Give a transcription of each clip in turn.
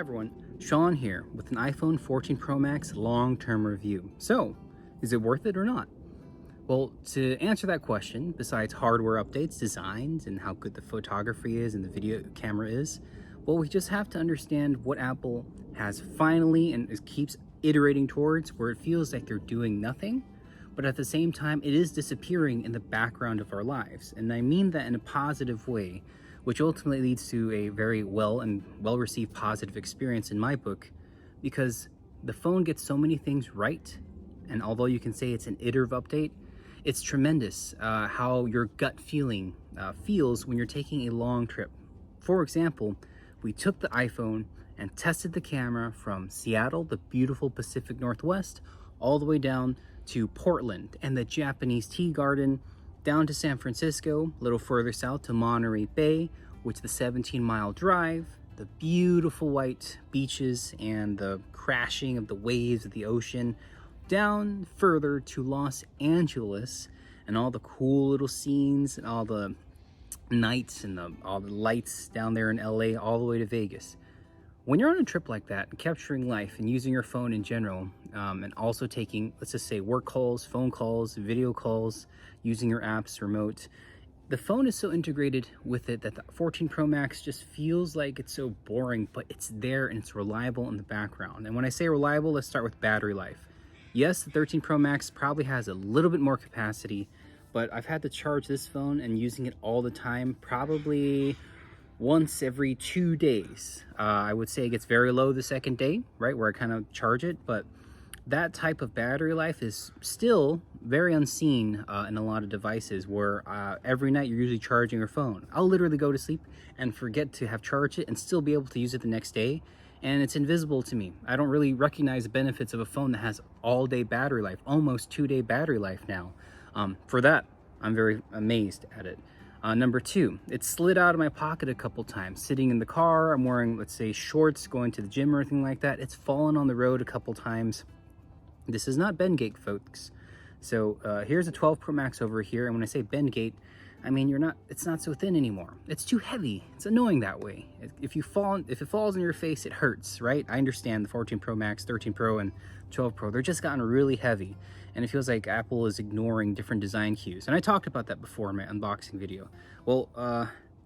everyone, Sean here with an iPhone 14 Pro Max long-term review. So, is it worth it or not? Well, to answer that question, besides hardware updates, designs, and how good the photography is and the video camera is, well, we just have to understand what Apple has finally and keeps iterating towards, where it feels like they're doing nothing, but at the same time, it is disappearing in the background of our lives. And I mean that in a positive way, which ultimately leads to a very well-received positive experience in my book, because the phone gets so many things right, and although you can say it's an iterative update, it's tremendous how your gut feeling feels when you're taking a long trip. For example, we took the iPhone and tested the camera from Seattle, the beautiful Pacific Northwest, all the way down to Portland and the Japanese tea garden, down to San Francisco, a little further south to Monterey Bay, which is the 17-mile drive, the beautiful white beaches and the crashing of the waves of the ocean, down further to Los Angeles and all the cool little scenes and all the nights and all the lights down there in LA, all the way to Vegas. When you're on a trip like that, capturing life and using your phone in general, and also taking, let's just say, work calls, phone calls, video calls, using your apps remote, the phone is so integrated with it that the 14 Pro Max just feels like it's so boring, but it's there and it's reliable in the background. And when I say reliable, let's start with battery life. Yes, the 13 Pro Max probably has a little bit more capacity, but I've had to charge this phone and using it all the time, probably once every 2 days. I would say it gets very low the second day, right, where I kind of charge it, but that type of battery life is still very unseen in a lot of devices, where every night you're usually charging your phone. I'll literally go to sleep and forget to have charged it and still be able to use it the next day, and it's invisible to me. I don't really recognize the benefits of a phone that has all-day battery life, almost 2-day battery life now. For that, I'm very amazed at it. Number two, it slid out of my pocket a couple times. Sitting in the car, I'm wearing, let's say, shorts, going to the gym or anything like that. It's fallen on the road a couple times. This is not Bendgate, folks. So here's a 12 Pro Max over here, and when I say Bendgate, I mean it's not so thin anymore. It's too heavy. It's annoying that way. If it falls in your face, it hurts, right? I understand the 14 Pro Max, 13 Pro, and 12 Pro, they're just gotten really heavy, and it feels like Apple is ignoring different design cues. And I talked about that before in my unboxing video. Well,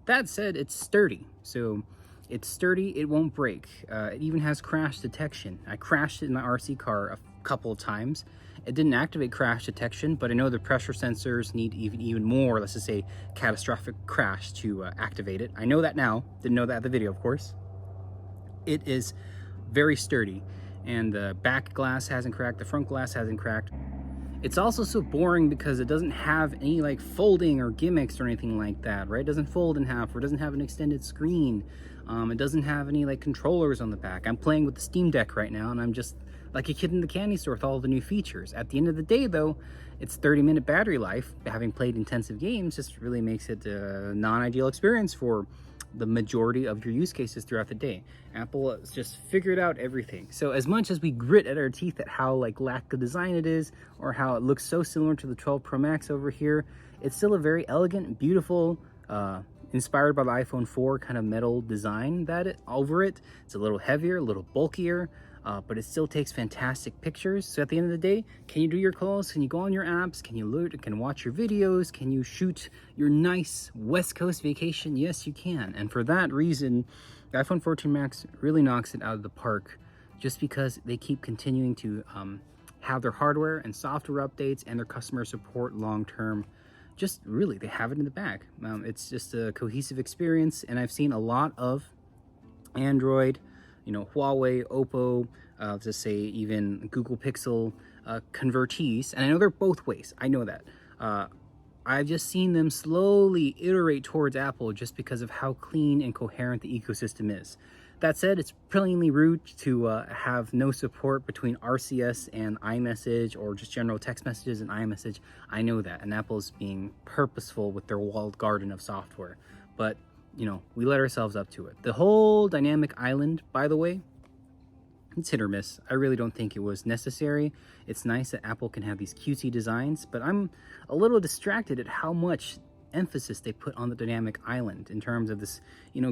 that said, it's sturdy. So it's sturdy, it won't break. It even has crash detection. I crashed it in my RC car a couple of times. It didn't activate crash detection, but I know the pressure sensors need even more, let's just say, catastrophic crash to activate it. I know that now. Didn't know that at the video, of course. It is very sturdy, and the back glass hasn't cracked, the front glass hasn't cracked. It's also so boring because it doesn't have any like folding or gimmicks or anything like that, right? It doesn't fold in half, or it doesn't have an extended screen. It doesn't have any like controllers on the back. I'm playing with the Steam Deck right now, and I'm just like a kid in the candy store with all the new features. At the end of the day, though, its 30-minute battery life, having played intensive games, just really makes it a non-ideal experience for the majority of your use cases throughout the day. Apple has just figured out everything. So as much as we grit at our teeth at how like lack of design it is, or how it looks so similar to the 12 Pro Max over here, it's still a very elegant, beautiful, inspired by the iPhone 4 kind of metal design over it. It's a little heavier, a little bulkier, but it still takes fantastic pictures. So at the end of the day, can you do your calls? Can you go on your apps? Can you watch your videos? Can you shoot your nice West Coast vacation? Yes, you can. And for that reason, the iPhone 14 Max really knocks it out of the park, just because they keep continuing to have their hardware and software updates and their customer support long-term. Just really, they have it in the bag. It's just a cohesive experience, and I've seen a lot of Android, Huawei, Oppo, let's just say even Google Pixel convertees, and I know they're both ways, I know that. I've just seen them slowly iterate towards Apple just because of how clean and coherent the ecosystem is. That said, it's brilliantly rude to have no support between RCS and iMessage, or just general text messages and iMessage. I know that, and Apple's being purposeful with their walled garden of software. But we let ourselves up to it. The whole dynamic island, by the way, it's hit or miss. I really don't think it was necessary. It's nice that Apple can have these cutesy designs, but I'm a little distracted at how much emphasis they put on the dynamic island in terms of this,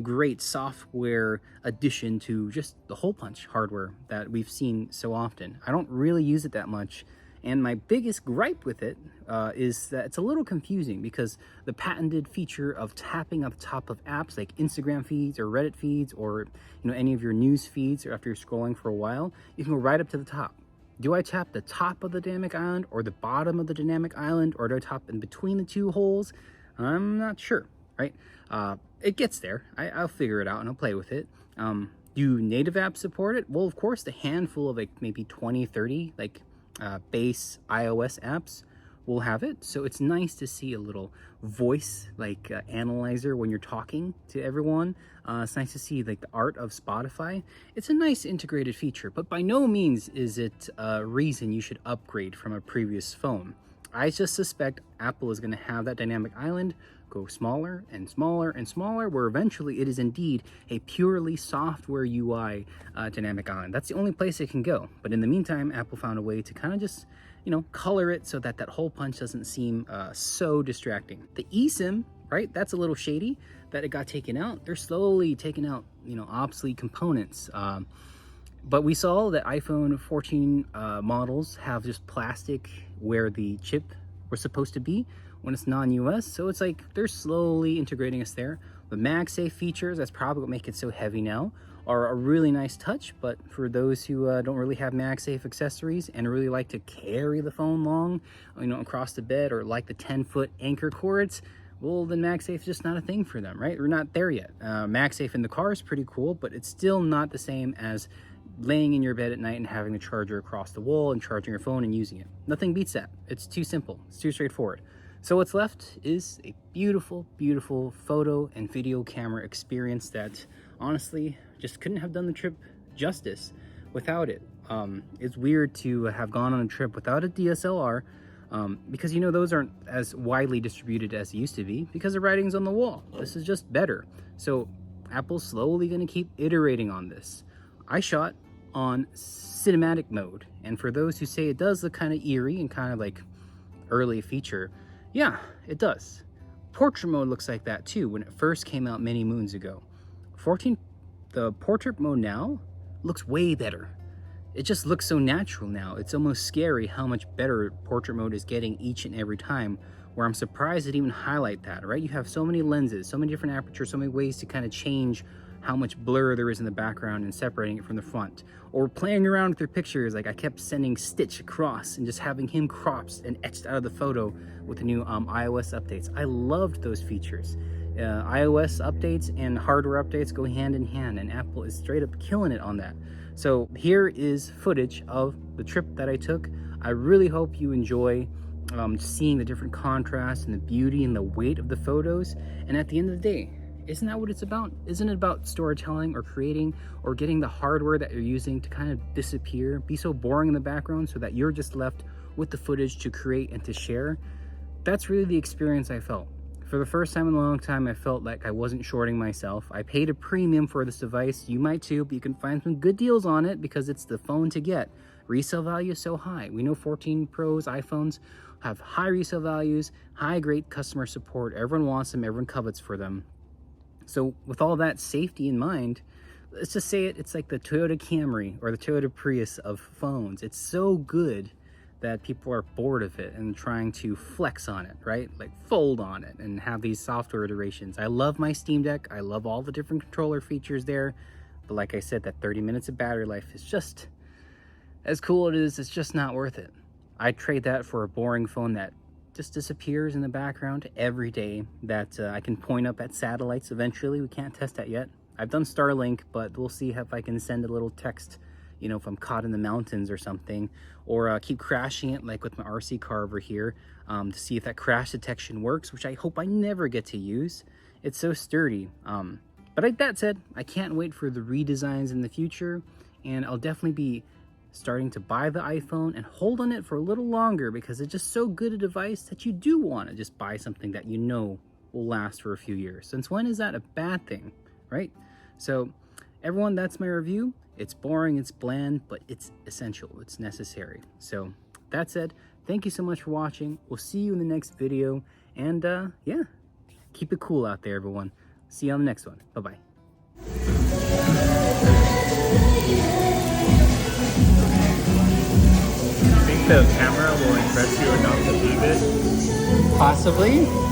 great software addition to just the hole punch hardware that we've seen so often. I don't really use it that much. And my biggest gripe with it is that it's a little confusing, because the patented feature of tapping up top of apps like Instagram feeds or Reddit feeds, or any of your news feeds, or after you're scrolling for a while, you can go right up to the top. Do I tap the top of the dynamic island or the bottom of the dynamic island, or do I tap in between the two holes? I'm not sure, right? It gets there. I'll figure it out and I'll play with it. Do native apps support it? Well, of course, the handful of like maybe 20, 30 like base iOS apps will have it. So it's nice to see a little voice like analyzer when you're talking to everyone. It's nice to see like the art of Spotify. It's a nice integrated feature, but by no means is it a reason you should upgrade from a previous phone. I just suspect Apple is going to have that dynamic island go smaller and smaller and smaller, where eventually it is indeed a purely software UI dynamic island. That's the only place it can go. But in the meantime, Apple found a way to kind of just, color it so that that hole punch doesn't seem so distracting. The eSIM, right? That's a little shady that it got taken out. They're slowly taking out, obsolete components. But we saw that iPhone 14 models have just plastic where the chip was supposed to be when it's non-US. So it's like they're slowly integrating us there. The MagSafe features, that's probably what make it so heavy now, are a really nice touch. But for those who don't really have MagSafe accessories and really like to carry the phone long, across the bed, or like the 10-foot anchor cords, well, then MagSafe is just not a thing for them, right? We're not there yet. MagSafe in the car is pretty cool, but it's still not the same as laying in your bed at night and having the charger across the wall and charging your phone and using it. Nothing beats that. It's too simple. It's too straightforward. So what's left is a beautiful, beautiful photo and video camera experience that honestly just couldn't have done the trip justice without it. It's weird to have gone on a trip without a DSLR, because those aren't as widely distributed as they used to be, because the writing's on the wall. This is just better. So Apple's slowly going to keep iterating on this. I shot on cinematic mode, and for those who say it does look kind of eerie and kind of like early feature, yeah, it does. Portrait mode looks like that too when it first came out many moons ago. The portrait mode now looks way better. It just looks so natural now. It's almost scary how much better portrait mode is getting each and every time, where I'm surprised it even highlight that, right? You have so many lenses, so many different apertures, so many ways to kind of change how much blur there is in the background and separating it from the front. Or playing around with your pictures, like I kept sending Stitch across and just having him cropped and etched out of the photo with the new iOS updates. I loved those features. iOS updates and hardware updates go hand in hand, and Apple is straight up killing it on that. So here is footage of the trip that I took. I really hope you enjoy seeing the different contrasts and the beauty and the weight of the photos. And at the end of the day, isn't that what it's about? Isn't it about storytelling or creating or getting the hardware that you're using to kind of disappear, be so boring in the background so that you're just left with the footage to create and to share? That's really the experience I felt. For the first time in a long time, I felt like I wasn't shorting myself. I paid a premium for this device. You might too, but you can find some good deals on it because it's the phone to get. Resale value is so high. We know 14 Pros, iPhones have high resale values, high great customer support. Everyone wants them, everyone covets for them. So with all that safety in mind, let's just say it's like the Toyota Camry or the Toyota Prius of phones. It's so good that people are bored of it and trying to flex on it, right? Like fold on it and have these software iterations. I love my Steam Deck. I love all the different controller features there. But like I said, that 30 minutes of battery life is just, as cool as it is, it's just not worth it. I'd trade that for a boring phone that just disappears in the background every day, that I can point up at satellites eventually. We can't test that yet. I've done Starlink, but we'll see if I can send a little text, if I'm caught in the mountains or something, or keep crashing it like with my RC car over here, to see if that crash detection works, which I hope I never get to use. It's so sturdy. But that said, I can't wait for the redesigns in the future, and I'll definitely be starting to buy the iPhone and hold on it for a little longer, because it's just so good a device that you do want to just buy something that will last for a few years. Since when is that a bad thing, right? So everyone, that's my review. It's boring, it's bland, but it's essential, it's necessary. So that said, thank you so much for watching. We'll see you in the next video, and yeah, Keep it cool out there, everyone. See you on the next one. Bye-bye. Think the camera will impress you enough to leave it? Possibly.